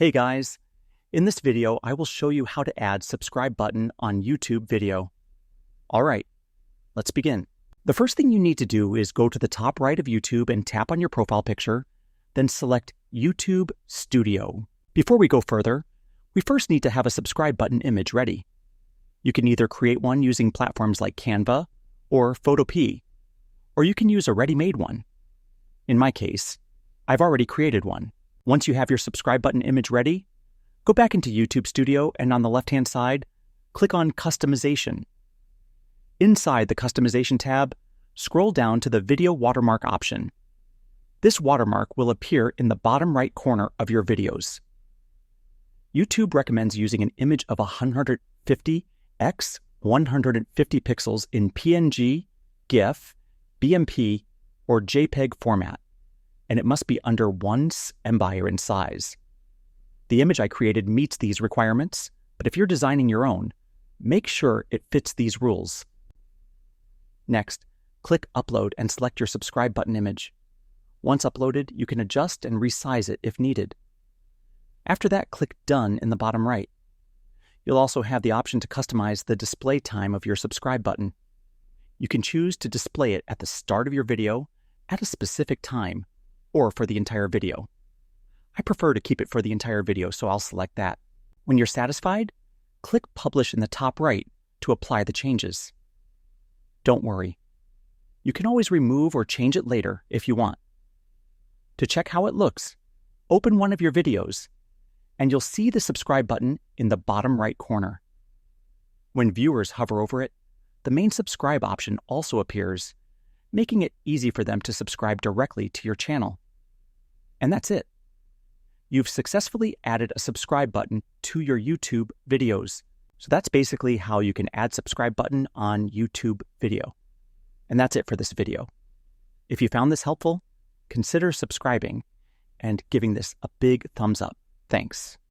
Hey guys, in this video I will show you how to add subscribe button on YouTube video. Alright, let's begin. The first thing you need to do is go to the top right of YouTube and tap on your profile picture, then select YouTube Studio. Before we go further, we first need to have a subscribe button image ready. You can either create one using platforms like Canva or Photopea, or you can use a ready-made one. In my case, I've already created one. Once you have your subscribe button image ready, go back into YouTube Studio and on the left-hand side, click on Customization. Inside the Customization tab, scroll down to the Video Watermark option. This watermark will appear in the bottom right corner of your videos. YouTube recommends using an image of 150 x 150 pixels in PNG, GIF, BMP, or JPEG format, and it must be under 1 MB in size. The image I created meets these requirements, but if you're designing your own, make sure it fits these rules. Next, click Upload and select your subscribe button image. Once uploaded, you can adjust and resize it if needed. After that, click Done in the bottom right. You'll also have the option to customize the display time of your subscribe button. You can choose to display it at the start of your video, at a specific time, or for the entire video. I prefer to keep it for the entire video, so I'll select that. When you're satisfied, click Publish in the top right to apply the changes. Don't worry. You can always remove or change it later if you want. To check how it looks, open one of your videos, and you'll see the subscribe button in the bottom right corner. When viewers hover over it, the main subscribe option also appears, making it easy for them to subscribe directly to your channel. And that's it. You've successfully added a subscribe button to your YouTube videos. So that's basically how you can add subscribe button on YouTube video. And that's it for this video. If you found this helpful, consider subscribing and giving this a big thumbs up. Thanks.